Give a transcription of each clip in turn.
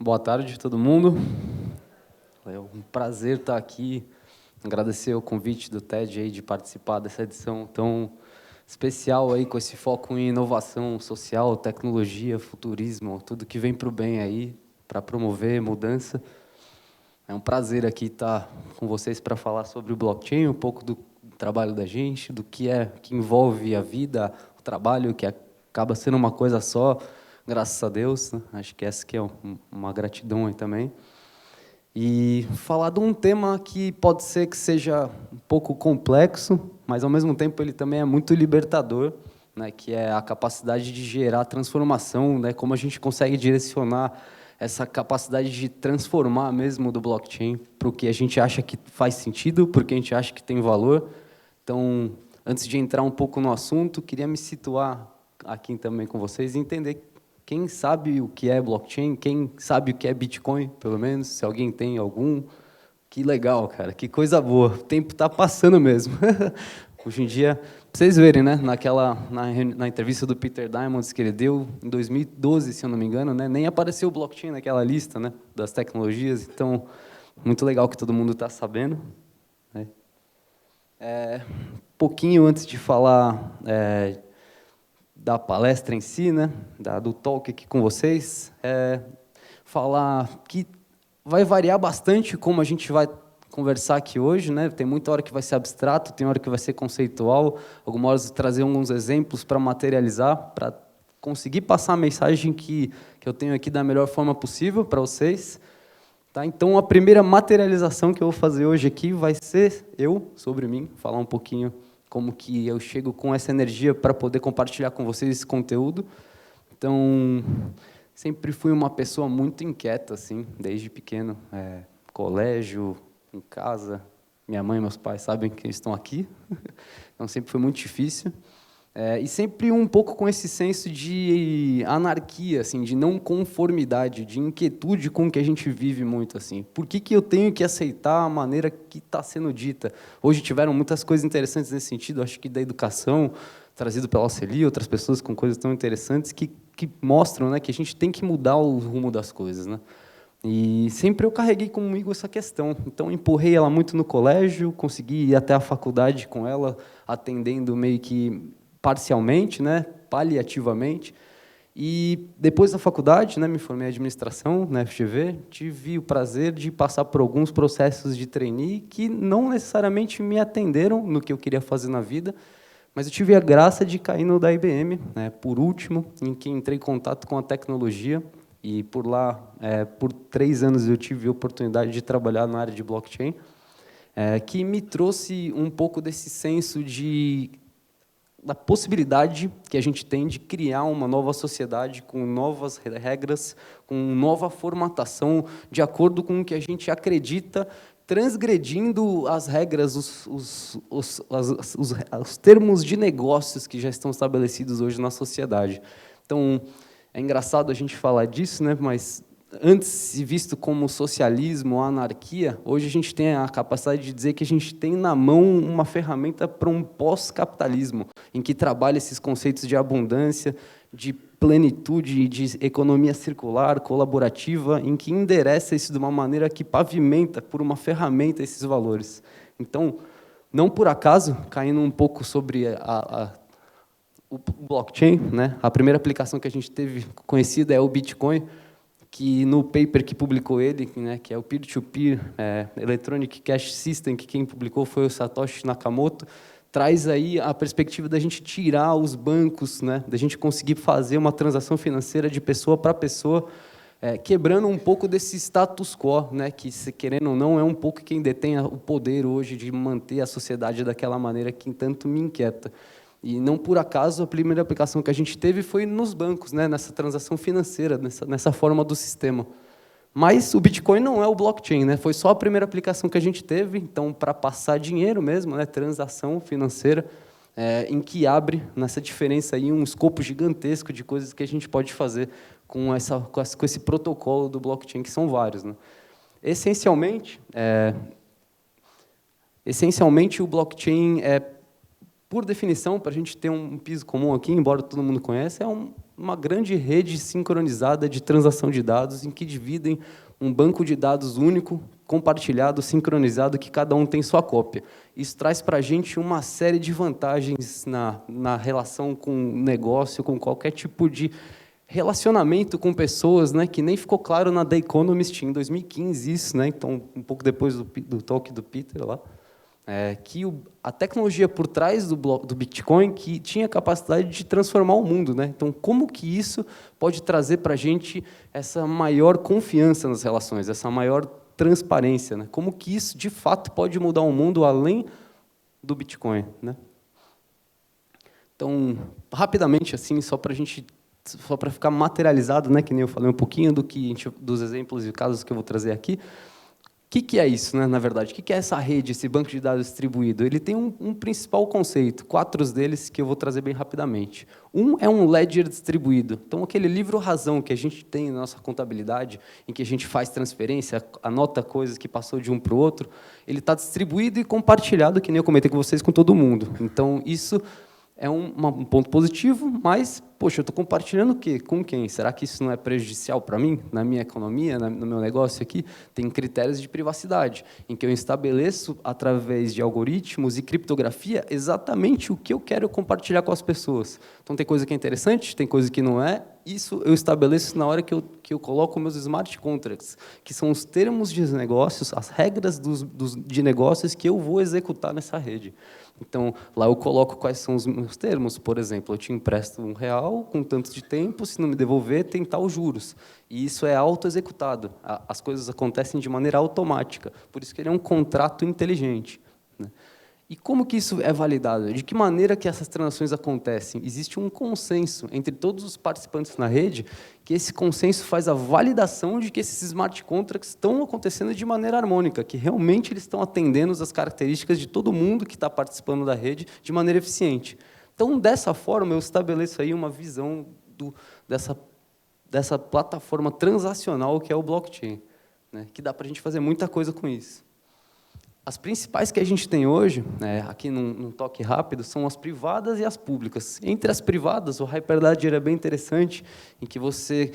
Boa tarde, todo mundo. É um prazer estar aqui. Agradecer o convite do TED aí de participar dessa edição tão especial aí, com esse foco em inovação social, tecnologia, futurismo, tudo que vem para o bem aí, para promover mudança. É um prazer aqui estar com vocês para falar sobre o blockchain, um pouco do trabalho da gente, do que que envolve a vida, o trabalho, que acaba sendo uma coisa só, graças a Deus, né? Acho que essa que é uma gratidão aí também. E falar de um tema que pode ser que seja um pouco complexo, mas ao mesmo tempo ele também é muito libertador, né, que é a capacidade de gerar transformação, né, como a gente consegue direcionar essa capacidade de transformar mesmo do blockchain para o que a gente acha que faz sentido, para o que a gente acha que tem valor. Então, antes de entrar um pouco no assunto, queria me situar aqui também com vocês e entender quem sabe o que é blockchain, quem sabe o que é Bitcoin, pelo menos, se alguém tem algum. Que legal, cara, que coisa boa. O tempo está passando mesmo. Hoje em dia, pra vocês verem, né, na entrevista do Peter Diamandis que ele deu em 2012, se eu não me engano, né, nem apareceu o blockchain naquela lista, né, das tecnologias. Então, muito legal que todo mundo está sabendo, né. Pouquinho antes de falar da palestra em si, né, do talk aqui com vocês, falar que vai variar bastante como a gente vai conversar aqui hoje, né? Tem muita hora que vai ser abstrato, tem hora que vai ser conceitual, algumas horas trazer alguns exemplos para materializar, para conseguir passar a mensagem que eu tenho aqui da melhor forma possível para vocês. Tá? Então, a primeira materialização que eu vou fazer hoje aqui vai ser sobre mim, falar um pouquinho como que eu chego com essa energia para poder compartilhar com vocês esse conteúdo. Então, sempre fui uma pessoa muito inquieta, assim, desde pequeno. Colégio, em casa, minha mãe e meus pais sabem que eles estão aqui. Então, sempre foi muito difícil. E sempre um pouco com esse senso de anarquia, assim, de não conformidade, de inquietude com o que a gente vive muito. Assim. Por que eu tenho que aceitar a maneira que está sendo dita? Hoje tiveram muitas coisas interessantes nesse sentido, acho que da educação, trazido pela Alceli, outras pessoas com coisas tão interessantes que mostram, né, que a gente tem que mudar o rumo das coisas. Né? E sempre eu carreguei comigo essa questão. Então, empurrei ela muito no colégio, consegui ir até a faculdade com ela, atendendo meio que parcialmente, né, paliativamente. E depois da faculdade, né, me formei em administração na FGV, tive o prazer de passar por alguns processos de trainee que não necessariamente me atenderam no que eu queria fazer na vida, mas eu tive a graça de cair no da IBM, né, por último, em que entrei em contato com a tecnologia, e por lá, por 3 anos, eu tive a oportunidade de trabalhar na área de blockchain, que me trouxe um pouco desse senso da possibilidade que a gente tem de criar uma nova sociedade com novas regras, com nova formatação, de acordo com o que a gente acredita, transgredindo as regras, os termos de negócios que já estão estabelecidos hoje na sociedade. Então, é engraçado a gente falar disso, né? Mas antes visto como socialismo ou anarquia, hoje a gente tem a capacidade de dizer que a gente tem na mão uma ferramenta para um pós-capitalismo, em que trabalha esses conceitos de abundância, de plenitude, de economia circular, colaborativa, em que endereça isso de uma maneira que pavimenta por uma ferramenta esses valores. Então, não por acaso, caindo um pouco sobre o blockchain, né? A primeira aplicação que a gente teve conhecida é o Bitcoin, que no paper que publicou ele, né, que é o Peer-to-Peer Electronic Cash System, que quem publicou foi o Satoshi Nakamoto, traz aí a perspectiva da gente tirar os bancos, né, da gente conseguir fazer uma transação financeira de pessoa para pessoa, quebrando um pouco desse status quo, né, que, se querendo ou não, é um pouco quem detém o poder hoje de manter a sociedade daquela maneira que tanto me inquieta. E não por acaso a primeira aplicação que a gente teve foi nos bancos, né, nessa transação financeira, nessa forma do sistema. Mas o Bitcoin não é o blockchain, né? Foi só a primeira aplicação que a gente teve, então, para passar dinheiro mesmo, né, transação financeira, em que abre nessa diferença aí um escopo gigantesco de coisas que a gente pode fazer com esse protocolo do blockchain, que são vários. Né? Essencialmente, o blockchain por definição, para a gente ter um piso comum aqui, embora todo mundo conheça, uma grande rede sincronizada de transação de dados em que dividem um banco de dados único, compartilhado, sincronizado, que cada um tem sua cópia. Isso traz para a gente uma série de vantagens na relação com o negócio, com qualquer tipo de relacionamento com pessoas, né, que nem ficou claro na The Economist em 2015, isso, né, então, um pouco depois do talk do Peter lá, que a tecnologia por trás do Bitcoin que tinha a capacidade de transformar o mundo, né? Então, como que isso pode trazer para a gente essa maior confiança nas relações, essa maior transparência, né? Como que isso, de fato, pode mudar o mundo além do Bitcoin, né? Então, rapidamente, assim, só para ficar materializado, né? Que nem eu falei um pouquinho dos exemplos e casos que eu vou trazer aqui. O que é isso, né, na verdade? O que é essa rede, esse banco de dados distribuído? Ele tem um principal conceito, 4 deles que eu vou trazer bem rapidamente. Um é um ledger distribuído. Então, aquele livro-razão que a gente tem na nossa contabilidade, em que a gente faz transferência, anota coisas que passou de um para o outro, ele está distribuído e compartilhado, que nem eu comentei com vocês, com todo mundo. Então, isso é um ponto positivo, mas, poxa, eu estou compartilhando o quê? Com quem? Será que isso não é prejudicial para mim, na minha economia, no meu negócio aqui? Tem critérios de privacidade, em que eu estabeleço, através de algoritmos e criptografia, exatamente o que eu quero compartilhar com as pessoas. Então, tem coisa que é interessante, tem coisa que não é. Isso eu estabeleço na hora que eu coloco meus smart contracts, que são os termos de negócios, as regras de negócios que eu vou executar nessa rede. Então, lá eu coloco quais são os meus termos. Por exemplo, eu te empresto R$1 com tanto de tempo, se não me devolver, tem tal juros. E isso é auto-executado. As coisas acontecem de maneira automática. Por isso que ele é um contrato inteligente, né? E como que isso é validado? De que maneira que essas transações acontecem? Existe um consenso entre todos os participantes na rede, que esse consenso faz a validação de que esses smart contracts estão acontecendo de maneira harmônica, que realmente eles estão atendendo às características de todo mundo que está participando da rede de maneira eficiente. Então, dessa forma, eu estabeleço aí uma visão dessa plataforma transacional que é o blockchain, né, que dá para a gente fazer muita coisa com isso. As principais que a gente tem hoje, aqui num toque rápido, são as privadas e as públicas. Entre as privadas, o Hyperledger é bem interessante, em que você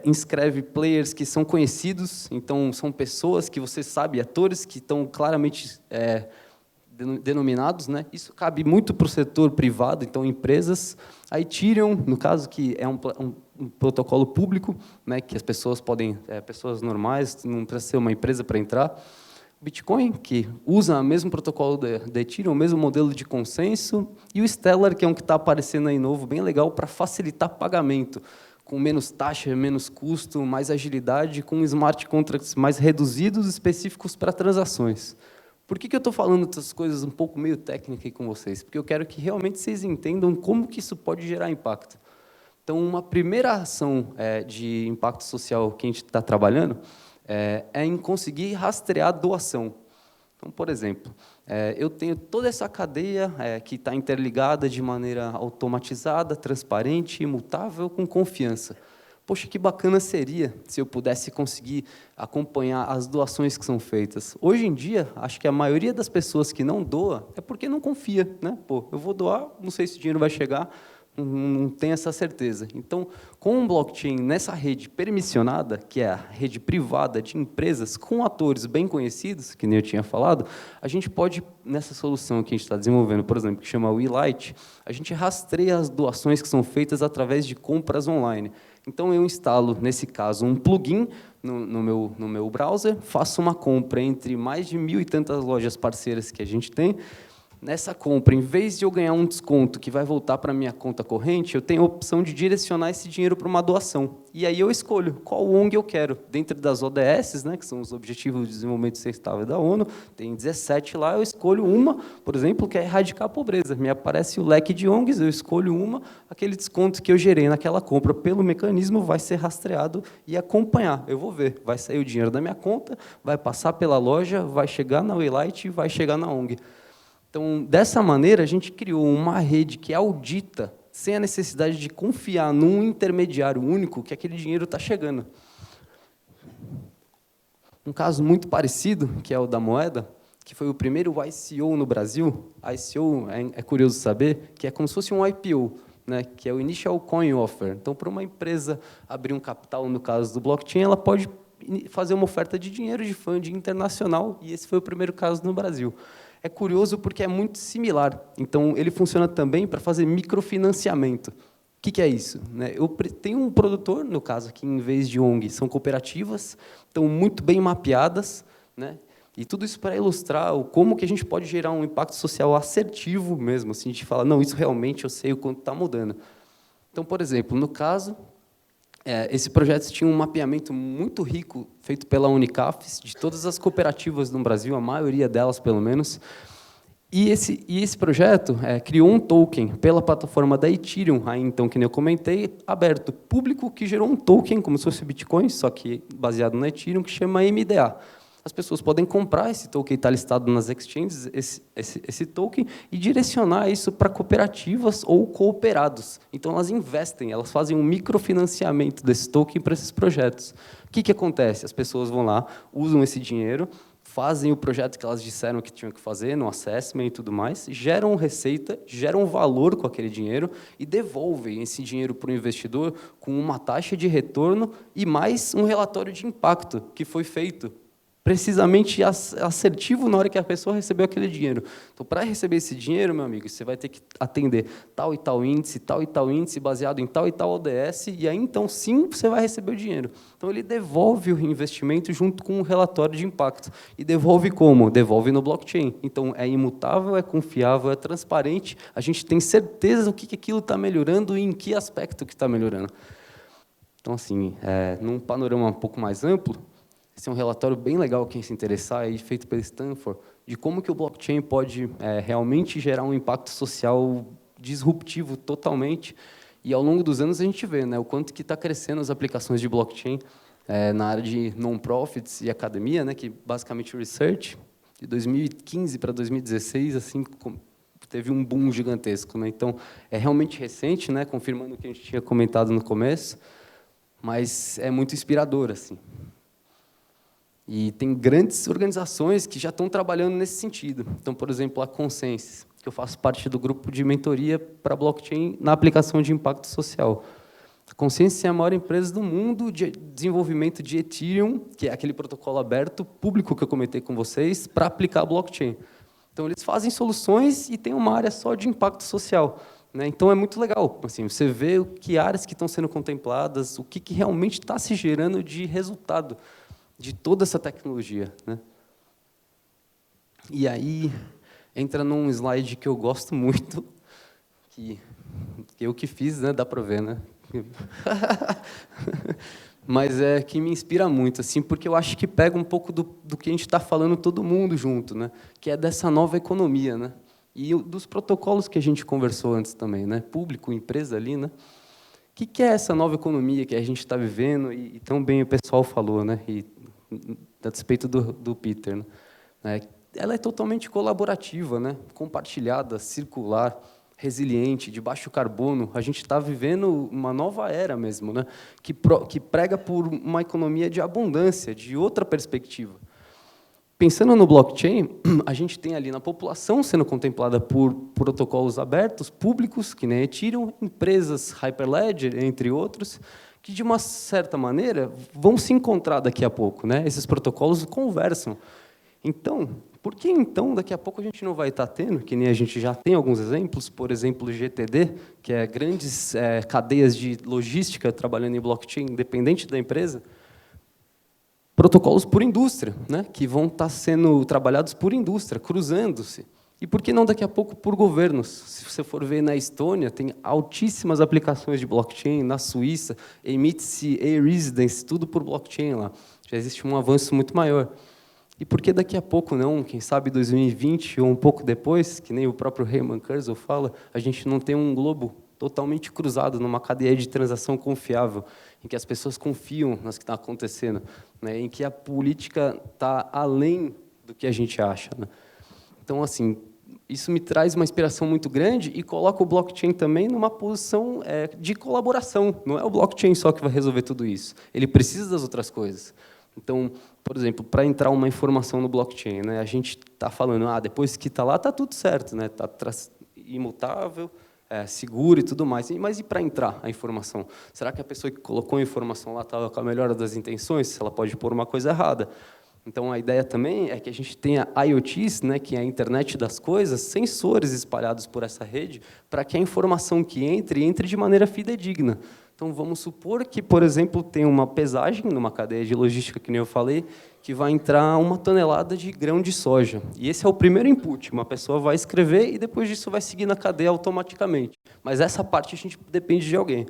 inscreve players que são conhecidos, então são pessoas que você sabe, atores que estão claramente denominados, né? Isso cabe muito para o setor privado, então empresas. A Ethereum, no caso, que é um protocolo público, né, que as pessoas podem, pessoas normais, não precisa ser uma empresa para entrar. Bitcoin, que usa o mesmo protocolo da Ethereum, o mesmo modelo de consenso, e o Stellar, que é um que está aparecendo aí novo, bem legal, para facilitar pagamento, com menos taxa, menos custo, mais agilidade, com smart contracts mais reduzidos, específicos para transações. Por que eu estou falando dessas coisas um pouco meio técnicas aí com vocês? Porque eu quero que realmente vocês entendam como que isso pode gerar impacto. Então, uma primeira ação de impacto social que a gente está trabalhando é em conseguir rastrear a doação. Então, por exemplo, eu tenho toda essa cadeia que está interligada de maneira automatizada, transparente, imutável, com confiança. Poxa, que bacana seria se eu pudesse conseguir acompanhar as doações que são feitas. Hoje em dia, acho que a maioria das pessoas que não doa é porque não confia, né? Pô, eu vou doar, não sei se o dinheiro vai chegar, não tem essa certeza. Então, com um blockchain nessa rede permissionada, que é a rede privada de empresas com atores bem conhecidos, que nem eu tinha falado, a gente pode, nessa solução que a gente está desenvolvendo, por exemplo, que chama WeLight, a gente rastreia as doações que são feitas através de compras online. Então, eu instalo, nesse caso, um plugin no meu browser, faço uma compra entre mais de 1.000 e tantas lojas parceiras que a gente tem. Nessa compra, em vez de eu ganhar um desconto que vai voltar para a minha conta corrente, eu tenho a opção de direcionar esse dinheiro para uma doação. E aí eu escolho qual ONG eu quero. Dentro das ODS, né, que são os Objetivos de Desenvolvimento Sustentável da ONU, tem 17 lá, eu escolho uma, por exemplo, que é erradicar a pobreza. Me aparece o leque de ONGs, eu escolho uma, aquele desconto que eu gerei naquela compra pelo mecanismo vai ser rastreado e acompanhar. Eu vou ver, vai sair o dinheiro da minha conta, vai passar pela loja, vai chegar na WeLight e vai chegar na ONG. Então, dessa maneira, a gente criou uma rede que audita, sem a necessidade de confiar num intermediário único, que aquele dinheiro está chegando. Um caso muito parecido, que é o da moeda, que foi o primeiro ICO no Brasil. ICO, é curioso saber, que é como se fosse um IPO. né, que é o Initial Coin Offer. Então, para uma empresa abrir um capital, no caso do blockchain, ela pode fazer uma oferta de dinheiro de funding internacional, e esse foi o primeiro caso no Brasil. É curioso porque é muito similar. Então, ele funciona também para fazer microfinanciamento. O que é isso? Eu tenho um produtor, no caso aqui, em vez de ONG, são cooperativas, estão muito bem mapeadas, né? E tudo isso para ilustrar como que a gente pode gerar um impacto social assertivo mesmo, assim, de falar, não, isso realmente eu sei o quanto está mudando. Então, por exemplo, no caso, esse projeto tinha um mapeamento muito rico, feito pela Unicafes, de todas as cooperativas no Brasil, a maioria delas, pelo menos. E esse projeto criou um token pela plataforma da Ethereum, aí, então, que nem eu comentei, aberto, público, que gerou um token, como se fosse Bitcoin, só que baseado na Ethereum, que chama MDA. As pessoas podem comprar esse token, está listado nas exchanges, esse token, e direcionar isso para cooperativas ou cooperados. Então, elas investem, elas fazem um microfinanciamento desse token para esses projetos. O que acontece? As pessoas vão lá, usam esse dinheiro, fazem o projeto que elas disseram que tinham que fazer, no assessment e tudo mais, geram receita, geram valor com aquele dinheiro e devolvem esse dinheiro para o investidor com uma taxa de retorno e mais um relatório de impacto que foi feito precisamente assertivo na hora que a pessoa recebeu aquele dinheiro. Então, para receber esse dinheiro, meu amigo, você vai ter que atender tal e tal índice, baseado em tal e tal ODS, e aí, então, sim, você vai receber o dinheiro. Então, ele devolve o investimento junto com um relatório de impacto. E devolve como? Devolve no blockchain. Então, é imutável, é confiável, é transparente, a gente tem certeza o que aquilo está melhorando e em que aspecto que está melhorando. Então, assim, num panorama um pouco mais amplo, esse é um relatório bem legal, quem se interessar, feito pela Stanford, de como que o blockchain pode realmente gerar um impacto social disruptivo totalmente. E, ao longo dos anos, a gente vê o quanto que está crescendo as aplicações de blockchain na área de non-profits e academia, que basicamente research. De 2015 para 2016, assim, teve um boom gigantesco. Então, é realmente recente, confirmando o que a gente tinha comentado no começo, mas é muito inspirador, assim. E tem grandes organizações que já estão trabalhando nesse sentido. Então, por exemplo, a Consensys, que eu faço parte do grupo de mentoria para blockchain na aplicação de impacto social. A Consensys é a maior empresa do mundo de desenvolvimento de Ethereum, que é aquele protocolo aberto, público que eu comentei com vocês, para aplicar blockchain. Então, eles fazem soluções e tem uma área só de impacto social. Então, é muito legal. Assim, você vê que áreas que estão sendo contempladas, o que realmente está se gerando de resultado de toda essa tecnologia. E aí, entra num slide que eu gosto muito, que eu que fiz, dá para ver, mas que me inspira muito, assim, porque eu acho que pega um pouco do que a gente está falando todo mundo junto, que é dessa nova economia, e dos protocolos que a gente conversou antes também, público, empresa ali, O que é essa nova economia que a gente está vivendo, e tão bem o pessoal falou, e a despeito do Peter, ela é totalmente colaborativa, compartilhada, circular, resiliente, de baixo carbono. A gente está vivendo uma nova era mesmo, que prega por uma economia de abundância, de outra perspectiva. Pensando no blockchain, a gente tem ali na população sendo contemplada por protocolos abertos, públicos, que nem Ethereum, empresas Hyperledger, entre outros, que, de uma certa maneira, vão se encontrar daqui a pouco. Esses protocolos conversam. Então, por que, então, daqui a pouco a gente não vai estar tendo, que nem a gente já tem alguns exemplos, por exemplo, o GTD, que é grandes cadeias de logística trabalhando em blockchain, independente da empresa, protocolos por indústria, que vão estar sendo trabalhados por indústria, cruzando-se. E por que não daqui a pouco por governos? Se você for ver na Estônia, tem altíssimas aplicações de blockchain, na Suíça, emite-se e-residence, tudo por blockchain lá. Já existe um avanço muito maior. E por que daqui a pouco não, quem sabe 2020 ou um pouco depois, que nem o próprio Herman Kurzweil fala, a gente não tem um globo totalmente cruzado numa cadeia de transação confiável, em que as pessoas confiam nas que está acontecendo, em que a política está além do que a gente acha. Então, assim, isso me traz uma inspiração muito grande e coloca o blockchain também numa posição de colaboração. Não é o blockchain só que vai resolver tudo isso. Ele precisa das outras coisas. Então, por exemplo, para entrar uma informação no blockchain, a gente está falando, depois que está lá, está tudo certo, está imutável, seguro e tudo mais. Mas e para entrar a informação? Será que a pessoa que colocou a informação lá estava com a melhor das intenções? Ela pode pôr uma coisa errada. Então, a ideia também é que a gente tenha IoTs, né, que é a internet das coisas, sensores espalhados por essa rede, para que a informação que entre de maneira fidedigna. Então, vamos supor que, por exemplo, tem uma pesagem numa cadeia de logística, que nem eu falei, que vai entrar 1 tonelada de grão de soja. E esse é o primeiro input. Uma pessoa vai escrever e, depois disso, vai seguir na cadeia automaticamente. Mas essa parte a gente depende de alguém.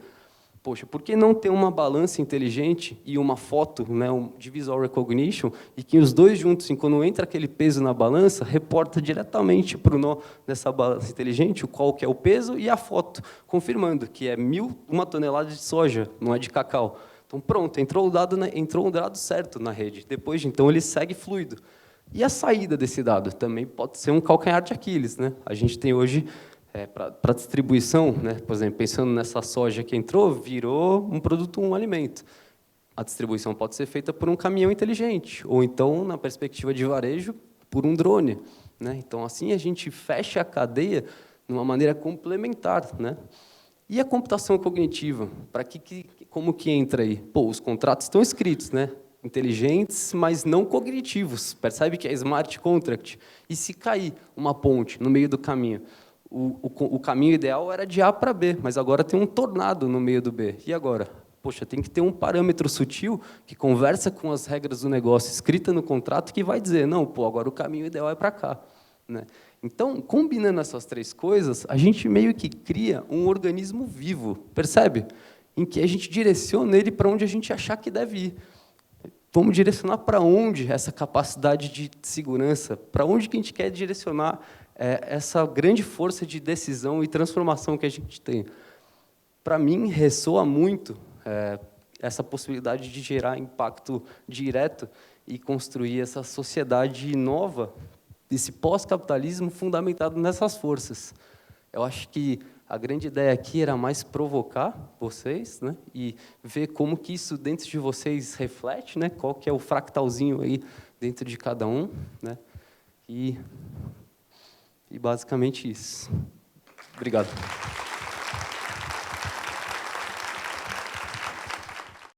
Poxa, por que não ter uma balança inteligente e uma foto, né, de visual recognition, e que os dois juntos, quando entra aquele peso na balança, reporta diretamente para o nó dessa balança inteligente qual que é o peso e a foto, confirmando que é 1 tonelada de soja, não é de cacau. Então, pronto, entrou um dado certo na rede. Depois, então, ele segue fluido. E a saída desse dado também pode ser um calcanhar de Aquiles, né? A gente tem hoje... para distribuição, né? Por exemplo, pensando nessa soja que entrou, virou um produto, um alimento. A distribuição pode ser feita por um caminhão inteligente, ou então, na perspectiva de varejo, por um drone, né? Então, assim, a gente fecha a cadeia de uma maneira complementar, né? E a computação cognitiva, como que entra aí? Pô, os contratos estão escritos, né? Inteligentes, mas não cognitivos. Percebe que é smart contract? E se cair uma ponte no meio do caminho? O caminho ideal era de A para B, mas agora tem um tornado no meio do B. E agora? Poxa, tem que ter um parâmetro sutil que conversa com as regras do negócio escrita no contrato que vai dizer, não, pô, agora o caminho ideal é para cá, né? Então, combinando essas três coisas, a gente meio que cria um organismo vivo, percebe? Em que a gente direciona ele para onde a gente achar que deve ir. Vamos direcionar para onde essa capacidade de segurança, para onde que a gente quer direcionar essa grande força de decisão e transformação que a gente tem. Para mim, ressoa muito essa possibilidade de gerar impacto direto e construir essa sociedade nova, esse pós-capitalismo fundamentado nessas forças. Eu acho que a grande ideia aqui era mais provocar vocês, né, e ver como que isso dentro de vocês reflete, né, qual que é o fractalzinho aí dentro de cada um, né, e basicamente isso. Obrigado.